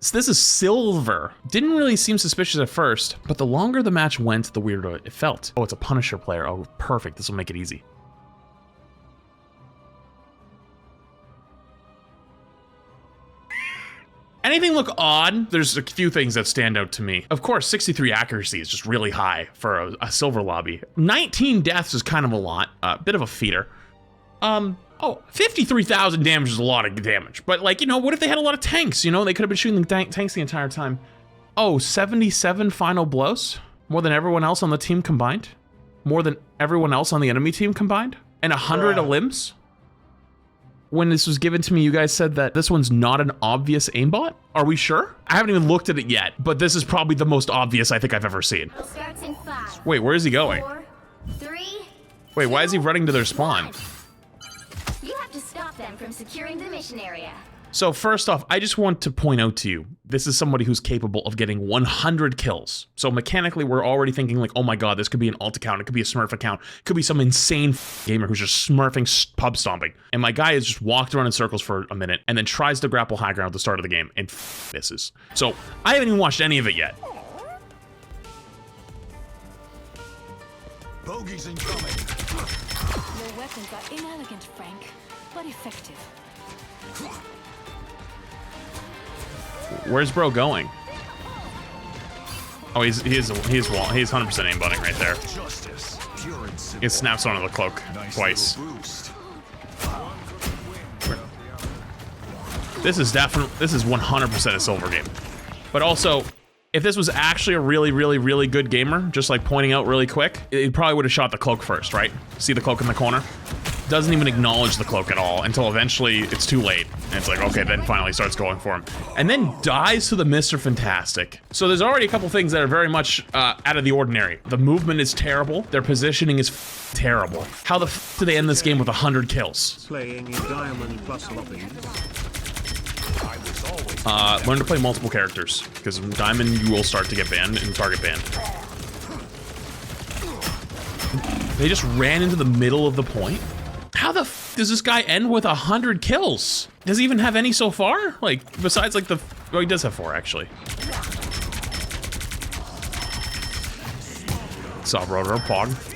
So this is silver. Didn't really seem suspicious at first, but the longer the match went, the weirder it felt. Oh, it's a Punisher player. Oh, perfect. This will make it easy. Anything look odd? There's a few things that stand out to me. Of course, 63 accuracy is just really high for a silver lobby. 19 deaths is kind of a lot, a bit of a feeder. Oh, 53,000 damage is a lot of damage, but like, you know, what if they had a lot of tanks? You know, they could have been shooting the tanks the entire time. Oh, 77 final blows? More than everyone else on the team combined? More than everyone else on the enemy team combined? And 100 Elims? When this was given to me, you guys said that this one's not an obvious aimbot? Are we sure? I haven't even looked at it yet, but this is probably the most obvious I think I've ever seen. Starts in 5. Wait, where is he going? 4, 3, Wait, why is he running to their spawn? You have to stop them from securing the mission area. So first off, I just want to point out to you, this is somebody who's capable of getting 100 kills. So mechanically, we're already thinking like, oh my god, this could be an alt account, it could be a smurf account, it could be some insane gamer who's just smurfing, pub stomping. And my guy has just walked around in circles for a minute and then tries to grapple high ground at the start of the game and misses. So I haven't even watched any of it yet. Bogeys incoming. Your weapons are inelegant, Frank, but effective. Where's bro going? Oh, he's 100% aimbotting right there. Justice, pure and simple. It snaps onto the cloak twice. This is 100% a silver game. But also, if this was actually a really good gamer, just like pointing out really quick, it probably would have shot the cloak first, right? See the cloak in the corner? Doesn't even acknowledge the cloak at all until eventually it's too late. And it's like, okay, then finally starts going for him. And then dies to the Mr. Fantastic. So there's already a couple things that are very much out of the ordinary. The movement is terrible. Their positioning is terrible. How the f do they end this game with 100 kills? Playing in Diamond Plus lobbies. Learn to play multiple characters, because in Diamond you will start to get banned and target banned. They just ran into the middle of the point. How the f does this guy end with 100 kills? Does he even have any so far? Like, besides like the, oh, he does have 4 actually. What's up, Roadrunner Pog?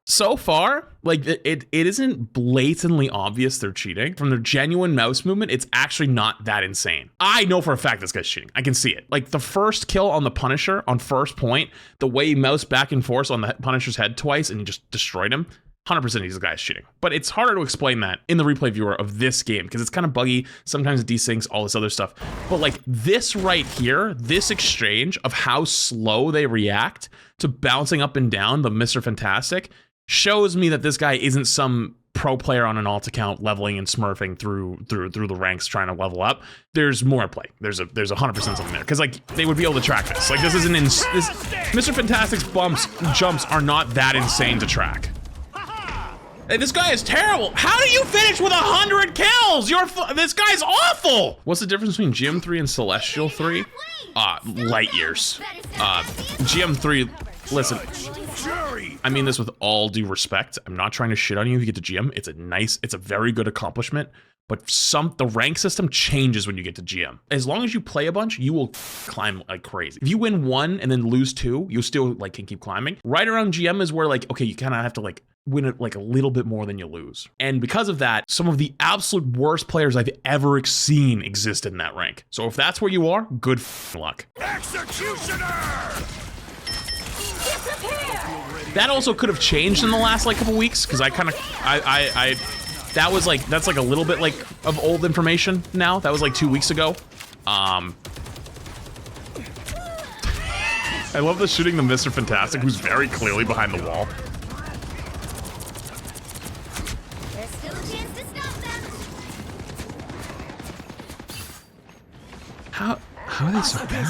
So far, like, it isn't blatantly obvious they're cheating. From their genuine mouse movement, it's actually not that insane. I know for a fact this guy's cheating. I can see it. Like, the first kill on the Punisher, on first point, the way he moused back and forth on the Punisher's head twice and just destroyed him, 100% he's the guy's cheating. But it's harder to explain that in the replay viewer of this game, because it's kind of buggy, sometimes it desyncs, all this other stuff. But like, this right here, this exchange of how slow they react to bouncing up and down the Mr. Fantastic, shows me that this guy isn't some pro player on an alt account leveling and smurfing through the ranks trying to level up. There's more at play. There's 100% something there, because like, they would be able to track this. Like, this isn't this Mr. Fantastic's jumps are not that insane to track. Hey, this guy is terrible. How do you finish with 100 kills? This guy's awful. What's the difference between GM3 and Celestial 3? Light years. GM3, listen, I mean this with all due respect. I'm not trying to shit on you if you get to GM. It's a very good accomplishment, but the rank system changes when you get to GM. As long as you play a bunch, you will climb like crazy. If you win 1 and then lose 2, you still like can keep climbing. Right around GM is where like, okay, you kind of have to like win it like a little bit more than you lose. And because of that, some of the absolute worst players I've ever seen exist in that rank. So if that's where you are, good luck. Executioner! That also could have changed in the last like couple weeks, because that's like a little bit like of old information now. That was like 2 weeks ago. I love the shooting the Mr. Fantastic, who's very clearly behind the wall. There's still a chance to stop them. How are they so bad?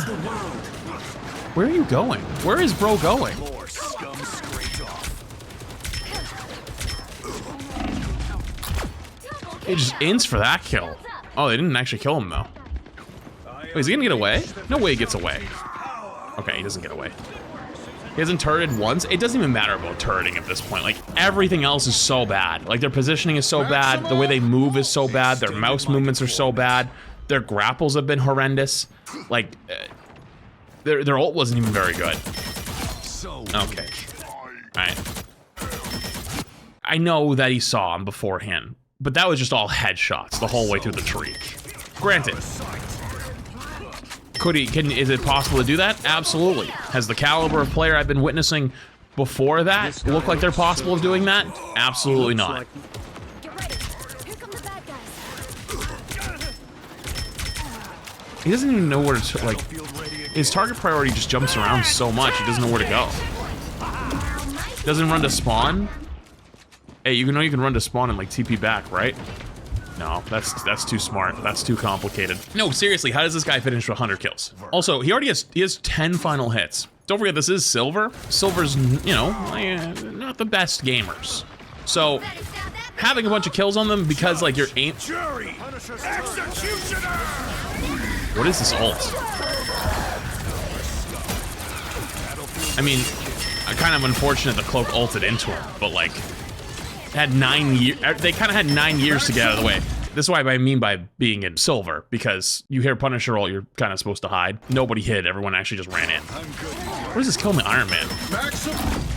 Where are you going? Where is bro going? More scum scraped off. It just ints for that kill. Oh, they didn't actually kill him though. Wait, is he gonna get away? No way he gets away. Okay, he doesn't get away. He hasn't turreted once. It doesn't even matter about turreting at this point. Like, everything else is so bad. Like their positioning is so bad, the way they move is so bad, their mouse movements are so bad, their grapples have been horrendous. Like their ult wasn't even very good. Okay. Alright. I know that he saw him beforehand, but that was just all headshots the whole way through the tree. Granted. Is it possible to do that? Absolutely. Has the caliber of player I've been witnessing before that look like they're possible of doing that? Absolutely not. Get ready. Here come the bad guys. He doesn't even know where to, like, his target priority just jumps around so much, he doesn't know where to go. Doesn't run to spawn? Hey, you know you can run to spawn and like TP back, right? No, that's too smart. That's too complicated. No, seriously, how does this guy finish with 100 kills? Also, he has 10 final hits. Don't forget, this is Silver. Silver's, you know, not the best gamers. So, having a bunch of kills on them because, like, your aim... Jury! Executioner! What is this ult? I mean, kind of unfortunate the cloak ulted into him, but, like, had 9 years... They kind of had 9 years to get out of the way. This is what I mean by being in Silver, because you hear Punisher ult, you're kind of supposed to hide. Nobody hid, everyone actually just ran in. What does this kill me, Iron Man?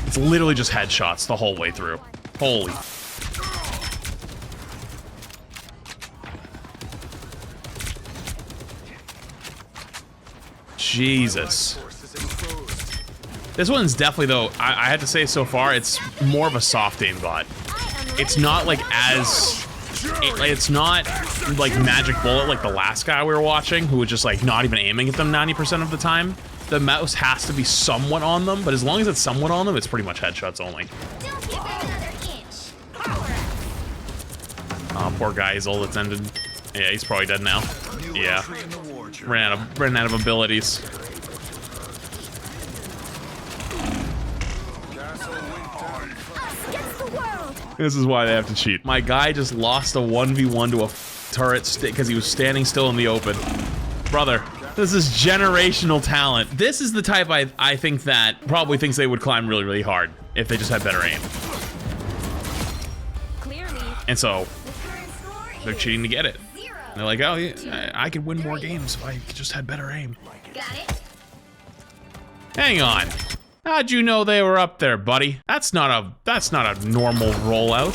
It's literally just headshots the whole way through. Holy. Jesus. This one's definitely, though, I had to say so far, it's more of a soft aimbot. It's not like as... It's not like Magic Bullet like the last guy we were watching, who was just like not even aiming at them 90% of the time. The mouse has to be somewhat on them, but as long as it's somewhat on them, it's pretty much headshots only. Don't give her another inch. Oh, poor guy, his ult ended. Yeah, he's probably dead now. Yeah. Ran out of abilities. Against the world. This is why they have to cheat. My guy just lost a 1v1 to a turret because he was standing still in the open. Brother, this is generational talent. This is the type I think that probably thinks they would climb really, really hard if they just had better aim. Clearly. And so, The current score they're cheating to get it. 0. And they're like, oh, yeah, I could win more games if I just had better aim. Got it? Hang on. How'd you know they were up there, buddy? That's not a normal rollout.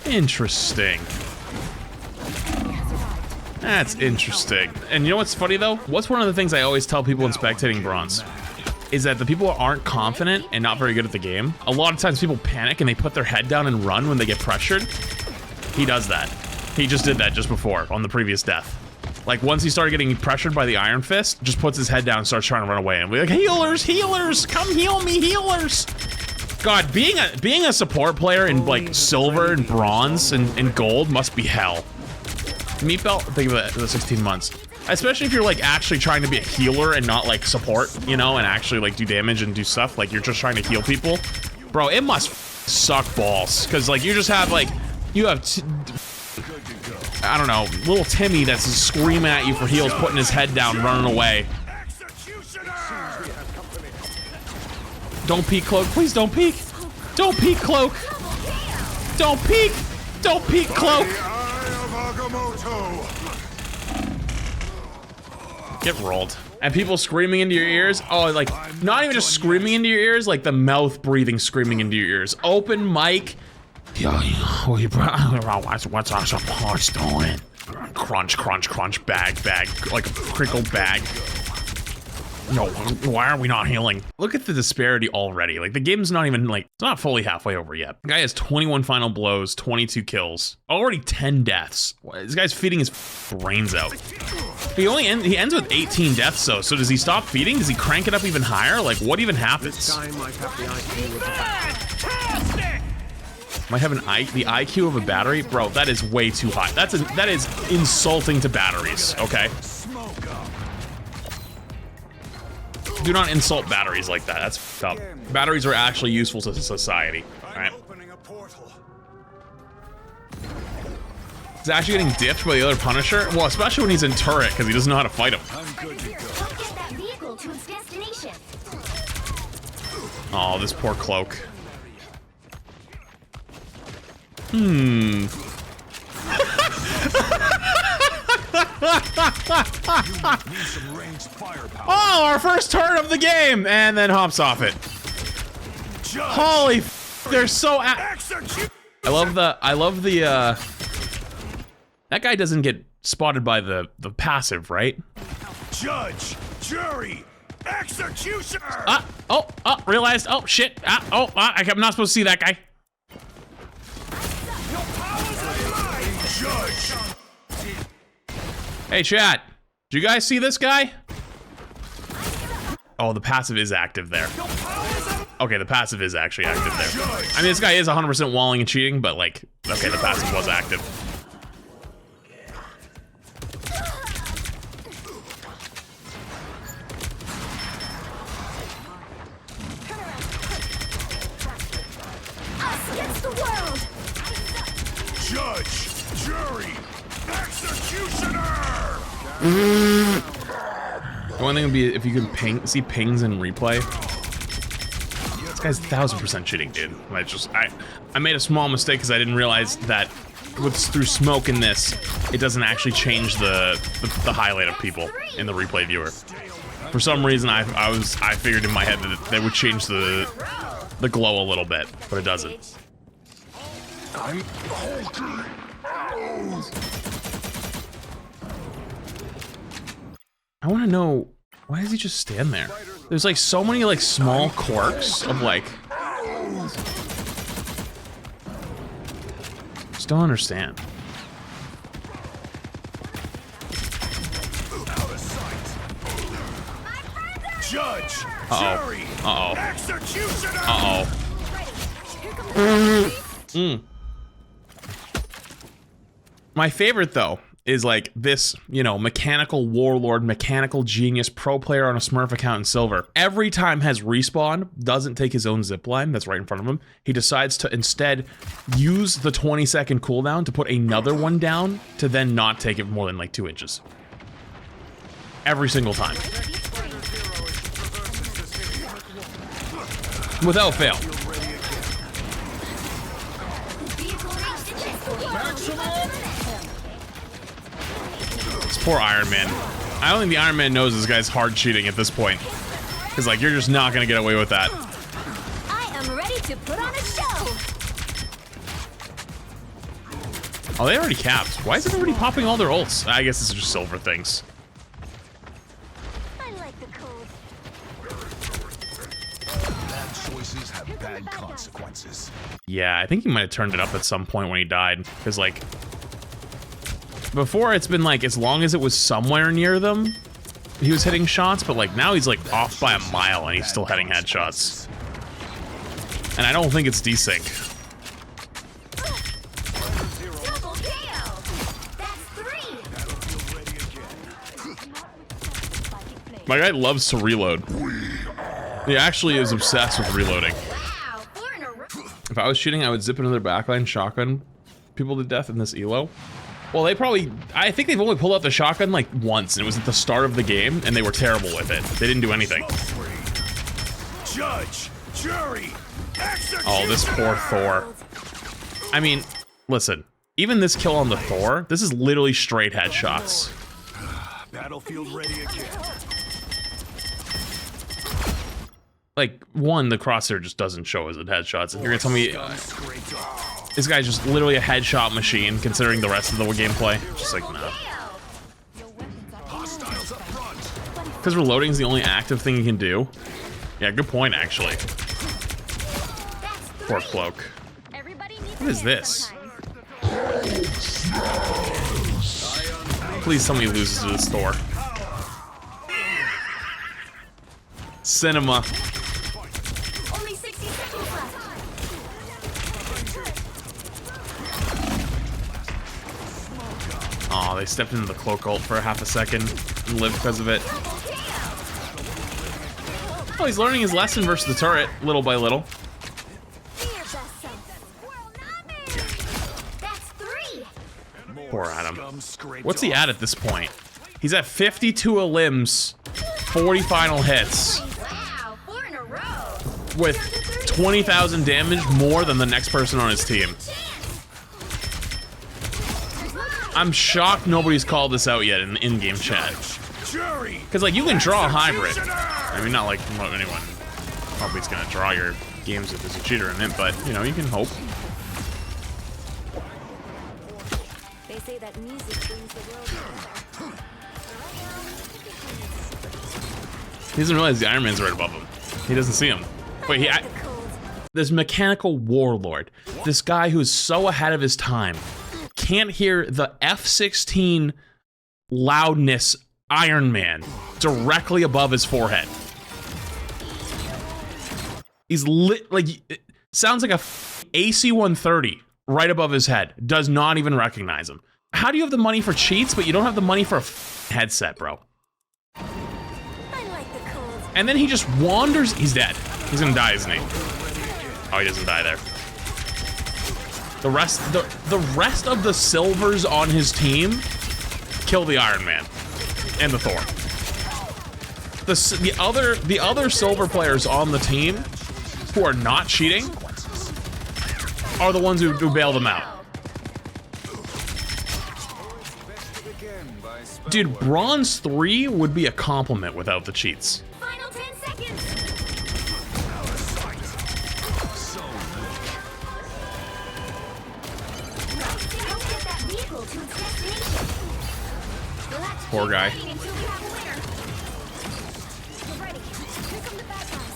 Interesting. That's interesting. And you know what's funny though? What's one of the things I always tell people in spectating bronze? Is that the people who aren't confident and not very good at the game, a lot of times people panic and they put their head down and run when they get pressured. He does that. He just did that just before on the previous death. Like, once he started getting pressured by the Iron Fist, just puts his head down and starts trying to run away. And we're like, healers, healers, come heal me, healers. God, being a support player in, like, silver and bronze and gold must be hell. Meat belt, think of it, the 16 months. Especially if you're, like, actually trying to be a healer and not, like, support, you know, and actually, like, do damage and do stuff. Like, you're just trying to heal people. Bro, it must suck balls. Because, like, you just have, like, you have... I don't know, little Timmy that's screaming at you for heals, putting his head down, running away. Don't peek, Cloak. Please don't peek. Don't peek, Cloak. Don't peek. Don't peek, Cloak. Get rolled. And people screaming into your ears. Oh, like, not even just screaming into your ears, like the mouth breathing screaming into your ears. Open mic. What's our support doing? Crunch, crunch, crunch, bag, like a crinkle bag. No, why are we not healing? Look at the disparity already. Like, the game's not even, like, it's not fully halfway over yet. The guy has 21 final blows, 22 kills, already 10 deaths. This guy's feeding his brains out. He ends with 18 deaths, though. So does he stop feeding? Does he crank it up even higher? Like, what even happens? This guy might have the IQ of a Might have the IQ of a battery? Bro, that is way too high. That is insulting to batteries, okay? Do not insult batteries like that. That's fucked up. Batteries are actually useful to society, alright? He's actually getting dipped by the other Punisher? Well, especially when he's in turret, because he doesn't know how to fight him. Help get that vehicle to its destination. Oh, this poor Cloak. Need some ranged firepower. Oh, our first turn of the game, and then hops off it. Holy f, they're so Execute. I love the that guy doesn't get spotted by the passive, right? Judge, jury, executioner. Realized, oh shit, I'm not supposed to see that guy. Judge. Hey chat, did you guys see this guy? Oh, the passive is active there. Okay, the passive is actually active there. I mean, this guy is 100% walling and cheating, but like, okay, the passive was active. Us against the world. Judge, jury, executioner. The one thing would be if you can see pings in replay. This guy's 1000% cheating, dude. I made a small mistake because I didn't realize that through smoke in this, it doesn't actually change the highlight of people in the replay viewer. For some reason, I figured in my head that they would change the glow a little bit, but it doesn't. I want to know, why does he just stand there? There's like so many like small quirks of like, just don't understand. Judge, jury, executioner. My favorite though is like this, you know, mechanical warlord, mechanical genius, pro player on a Smurf account in silver. Every time has respawn, doesn't take his own zipline that's right in front of him. He decides to instead use the 20-second cooldown to put another one down to then not take it more than like 2 inches. Every single time. Without fail. This poor Iron Man. I don't think the Iron Man knows this guy's hard cheating at this point. Cause like, you're just not gonna get away with that. I am ready to put on a show. Oh, they already capped. Why is everybody popping all their ults? I guess this is just silver things. I like the code. Bad choices have bad consequences. Yeah, I think he might have turned it up at some point when he died. Cause like, before it's been like, as long as it was somewhere near them, he was hitting shots, but like now he's like off by a mile and he's still heading headshots. And I don't think it's desync. Double KO. That's 3. My guy loves to reload. He actually is obsessed with reloading. Wow, 4 in a row. If I was shooting, I would zip into their backline, shotgun people to death in this elo. Well, I think they've only pulled out the shotgun like once, and it was at the start of the game, and they were terrible with it. They didn't do anything. Judge, jury, executioner. Oh, this poor Thor. I mean, listen, even this kill on the Thor, this is literally straight headshots. Battlefield ready again. Like, one, the crosshair just doesn't show as a headshots. And you're gonna tell me this guy's just literally a headshot machine, considering the rest of the gameplay. Just like, no. Hostiles up front. Because reloading is the only active thing you can do. Yeah, good point, actually. Poor Cloak. What is this? Please tell me he loses to this Thor. Cinema. Only 60 seconds left. Aw, they stepped into the Cloak ult for a half a second and lived because of it. Oh, he's learning his lesson versus the turret, little by little. That's 3. Poor Adam. What's he at this point? He's at 52 Elims, 40 final hits, Wow, 4 in a row. with 20,000 damage more than the next person on his team. I'm shocked nobody's called this out yet in the in-game chat. Because, like, you can draw a hybrid. I mean, not like anyone probably is going to draw your games if there's a cheater in it, but, you know, you can hope. They say that music brings the world together. He doesn't realize the Iron Man's right above him. He doesn't see him. Wait, this mechanical warlord, this guy who's so ahead of his time, can't hear the F-16 loudness Iron Man directly above his forehead. He's lit, like, it sounds like a AC-130 right above his head. Does not even recognize him. How do you have the money for cheats, but you don't have the money for a headset, bro? I like the cold. And then he just wanders. He's dead. He's gonna die, isn't he? Oh, he doesn't die there. The rest of the silvers on his team kill the Iron Man and the Thor. The other silver players on the team who are not cheating are the ones who bail them out. Dude, Bronze 3 would be a compliment without the cheats. Final 10 seconds. Don't get that vehicle to its destination. You'll have to Poor keep guy. fighting until we have a winner. We're ready. Here come the bad guys.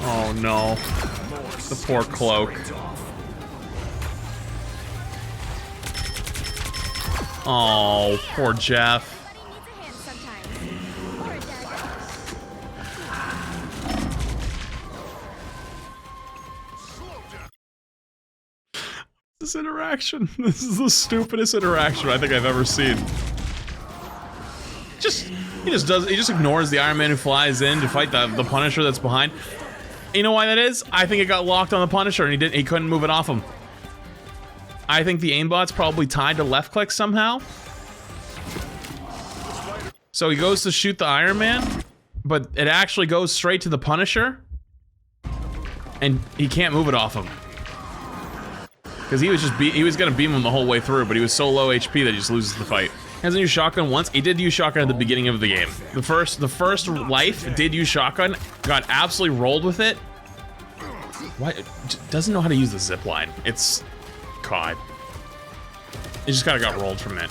Oh no. The poor cloak. Oh, poor Jeff. Everybody needs a hand sometimes. Or it does. This interaction. This is the stupidest interaction I think I've ever seen. He just ignores the Iron Man who flies in to fight the Punisher that's behind. You know why that is? I think it got locked on the Punisher and he couldn't move it off him. I think the aimbot's probably tied to left click somehow. So he goes to shoot the Iron Man, but it actually goes straight to the Punisher. And he can't move it off him. Because he was gonna beam him the whole way through, but he was so low HP that he just loses the fight. Hasn't used shotgun once. He did use shotgun at the beginning of the game. The first life did use shotgun, got absolutely rolled with it. Why? Doesn't know how to use the zip line. It's COD. He just kinda got rolled from it.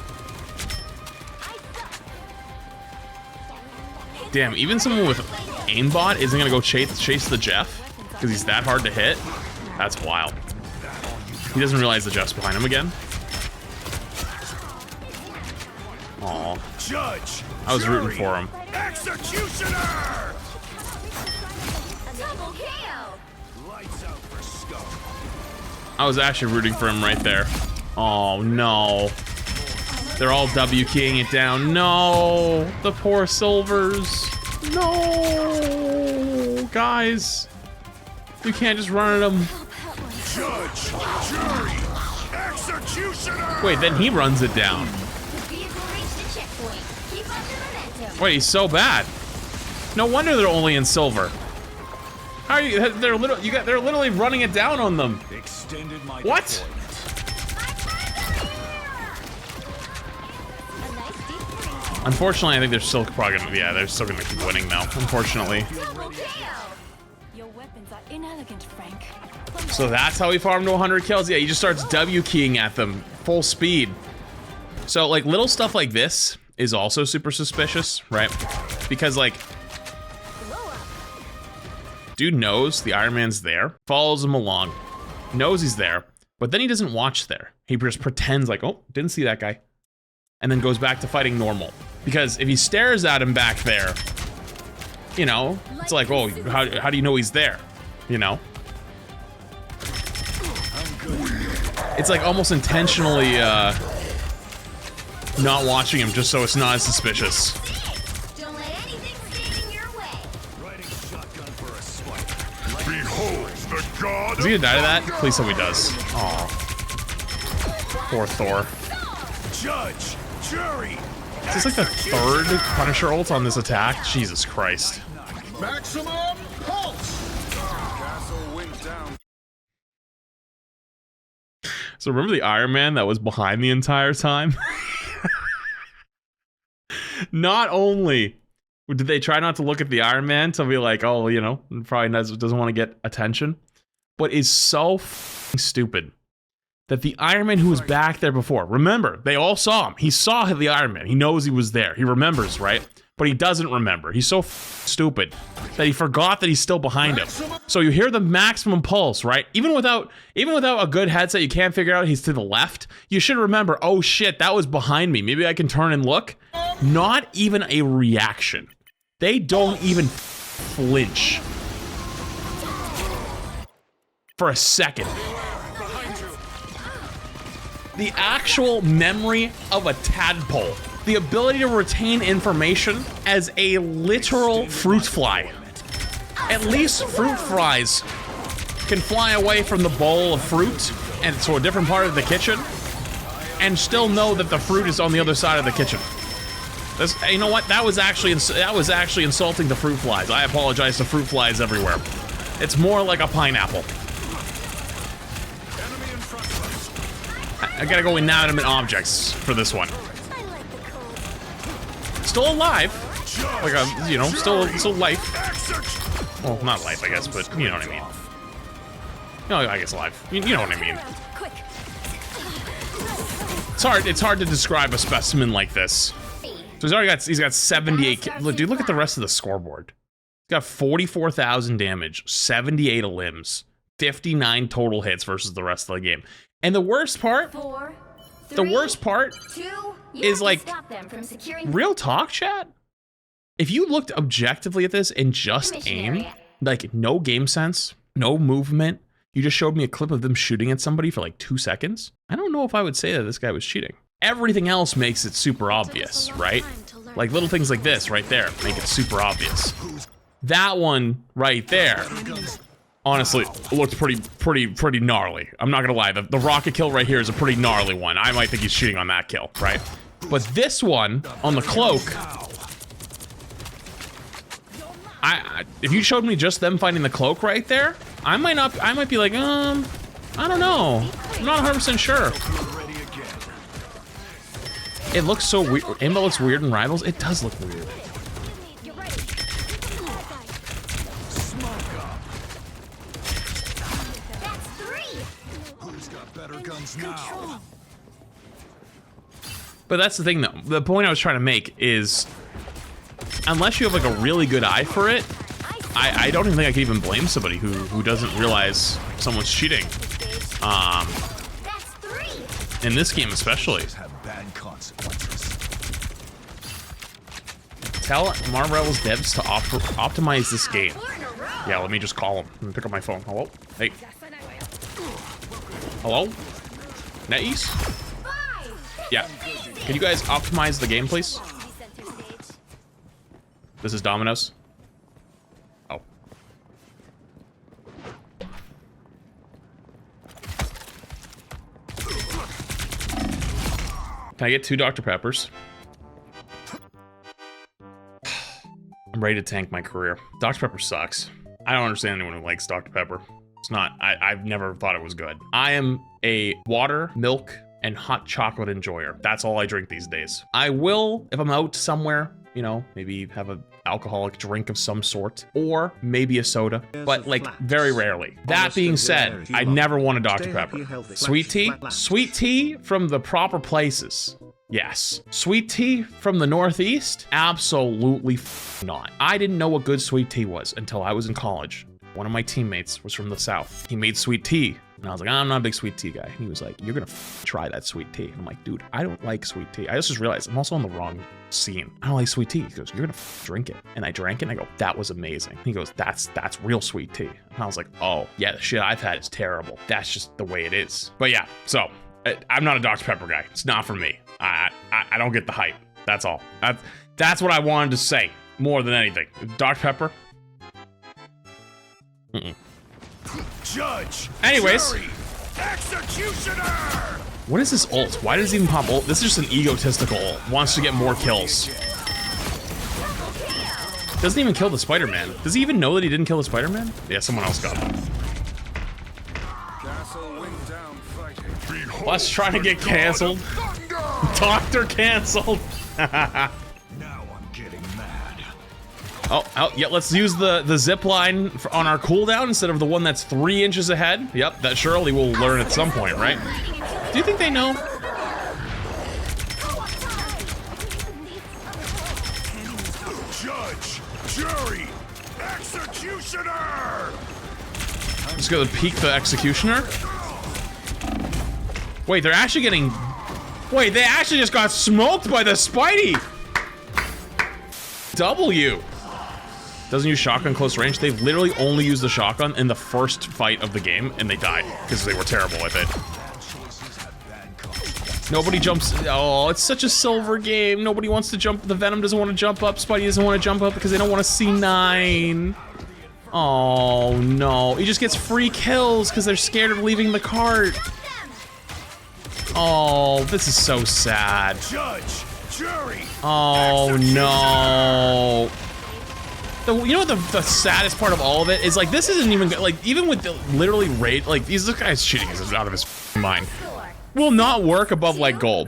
Damn, even someone with aimbot isn't gonna go chase the Jeff because he's that hard to hit. That's wild. He doesn't realize the Jeff's behind him again. Aw. Judge, I was rooting for him. Executioner! Double KO. Lights out for Skull. I was actually rooting for him right there. Oh no. They're all W keying it down. No! The poor silvers. No! Guys. You can't just run at him. Judge, jury, executioner! Wait, then he runs it down. Vehicle reached the checkpoint. Keep up the momentum. Wait, he's so bad. No wonder they're only in silver. How are you? They're literally running it down on them. Extended my What? deployment. A nice deep breath. Unfortunately, I think they're still probably gonna. Yeah, they're still gonna keep winning though. Unfortunately. Double KO. Your weapons are inelegant, Frank. So that's how he farmed to 100 kills. Yeah, he just starts W keying at them full speed. So like little stuff like this is also super suspicious, right? Because like, dude knows the Iron Man's there, follows him along, knows he's there, but then he doesn't watch there. He just pretends like, oh, didn't see that guy, and then goes back to fighting normal. Because if he stares at him back there, you know, it's like, oh, how do you know he's there? You know? It's like almost intentionally not watching him just so it's not as suspicious. Don't let anything stand in your way. Riding shotgun for a spike. Behold the god. Is he gonna die to that? Please tell me he does. Aw. Poor Thor. Judge, jury. Is this like the third Punisher ult on this attack? Jesus Christ. Maximum pulse. So remember the Iron Man that was behind the entire time? Not only did they try not to look at the Iron Man to be like, oh, you know, probably doesn't want to get attention, but is so stupid that the Iron Man who was back there before, remember, they all saw him. He saw the Iron Man. He knows he was there. He remembers, right? But he doesn't remember. He's so stupid that he forgot that he's still behind him. So you hear the maximum pulse, right? Even without a good headset, you can't figure out he's to the left. You should remember, oh shit, that was behind me. Maybe I can turn and look. Not even a reaction. They don't even flinch for a second. The actual memory of a tadpole. The ability to retain information as a literal fruit fly. At least fruit flies can fly away from the bowl of fruit and to a different part of the kitchen and still know that the fruit is on the other side of the kitchen. You know what? That was actually insulting the fruit flies. I apologize to fruit flies everywhere. It's more like a pineapple. I gotta go inanimate objects for this one. Still alive, like a, you know, still life. Well, not life, I guess, but you know what I mean. No, I guess alive. You know what I mean. It's hard to describe a specimen like this. So he's got 78. Look, dude, look at the rest of the scoreboard. He's got 44,000 damage, 78 Elims, 59 total hits versus the rest of the game. And the worst part, is like, real talk, chat. If you looked objectively at this and just aimed, like no game sense, no movement, you just showed me a clip of them shooting at somebody for like 2 seconds, I don't know if I would say that this guy was cheating. Everything else makes it super obvious, right? Like little things like this right there make it super obvious. That one right there, honestly, looks pretty gnarly. I'm not gonna lie, the rocket kill right here is a pretty gnarly one. I might think he's cheating on that kill, right? But this one, on the cloak, if you showed me just them finding the cloak right there, I might be like, I don't know. I'm not 100% sure. It looks so weird. Aimbot looks weird in Rivals. It does look weird. But that's the thing, though. The point I was trying to make is, unless you have like a really good eye for it, I don't even think I can even blame somebody who doesn't realize someone's cheating. In this game especially. Tell Marvel's devs to optimize this game. Yeah, let me just call him. Let me pick up my phone. Hello? Hey. Hello? NetEase? Yeah. Can you guys optimize the game, please? This is Domino's. Oh. Can I get 2 Dr. Peppers? I'm ready to tank my career. Dr. Pepper sucks. I don't understand anyone who likes Dr. Pepper. It's not, I've never thought it was good. I am a water, milk, and hot chocolate enjoyer. That's all I drink these days. I will, if I'm out somewhere, you know, maybe have an alcoholic drink of some sort, or maybe a soda, but like very rarely. That being said, I never want a Dr. Pepper. Sweet tea? Sweet tea from the proper places. Yes. Sweet tea from the Northeast? Absolutely not. I didn't know what good sweet tea was until I was in college. One of my teammates was from the South. He made sweet tea. And I was like, I'm not a big sweet tea guy. And he was like, you're gonna try that sweet tea. And I'm like, dude, I don't like sweet tea. I just realized I'm also on the wrong scene. I don't like sweet tea. He goes, you're gonna drink it. And I drank it and I go, that was amazing. He goes, that's real sweet tea. And I was like, oh, yeah, the shit I've had is terrible. That's just the way it is. But yeah, so I'm not a Dr. Pepper guy. It's not for me. I don't get the hype. That's all. That's what I wanted to say more than anything. Dr. Pepper. Judge. Anyways. Jury, executioner. What is this ult? Why does it even pop ult? This is just an egotistical ult. Wants to get more kills. Doesn't even kill the Spider-Man. Does he even know that he didn't kill the Spider-Man? Yeah, someone else got him. Castle wing down fighting. Plus trying to get canceled. Doctor canceled. Now I'm getting mad. Oh, yeah, let's use the zip line on our cooldown instead of the one that's 3 inches ahead. Yep, that surely we'll learn at some point, right? Do you think they know? Judge, jury, executioner! Just gonna peek the executioner. Wait, they're actually getting... Wait, they actually just got smoked by the Spidey! W. Doesn't use shotgun close range. They've literally only used the shotgun in the first fight of the game, and they died because they were terrible with it. Nobody jumps. Oh, it's such a silver game. Nobody wants to jump. The Venom doesn't want to jump up. Spidey doesn't want to jump up because they don't want to see 9. Oh no, he just gets free kills because they're scared of leaving the cart. Oh, this is so sad. Judge, jury. Oh no. You know what the saddest part of all of it is? Like, this isn't even good. Like, even with the literally rate, like, this guy's cheating is out of his mind. Will not work above like gold.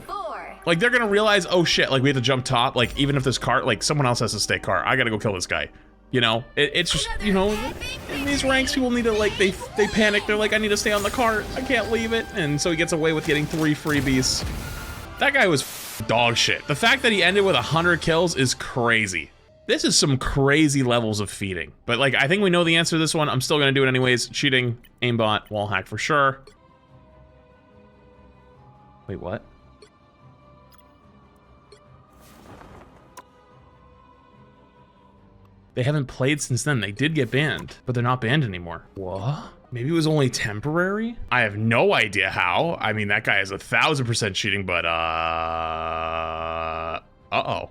Like, they're gonna realize, oh shit, like we have to jump top. Like, even if this cart, like someone else has to stay cart, I gotta go kill this guy. You know, it's just, you know, in these ranks, people need to, like, they panic. They're like, I need to stay on the cart. I can't leave it. And so he gets away with getting 3 freebies. That guy was dog shit. The fact that he ended with 100 kills is crazy. This is some crazy levels of feeding. But, like, I think we know the answer to this one. I'm still gonna do it anyways. Cheating, aimbot, wall hack for sure. Wait, what? They haven't played since then. They did get banned, but they're not banned anymore. What? Maybe it was only temporary? I have no idea how. I mean, that guy is 1000% cheating, but uh-oh.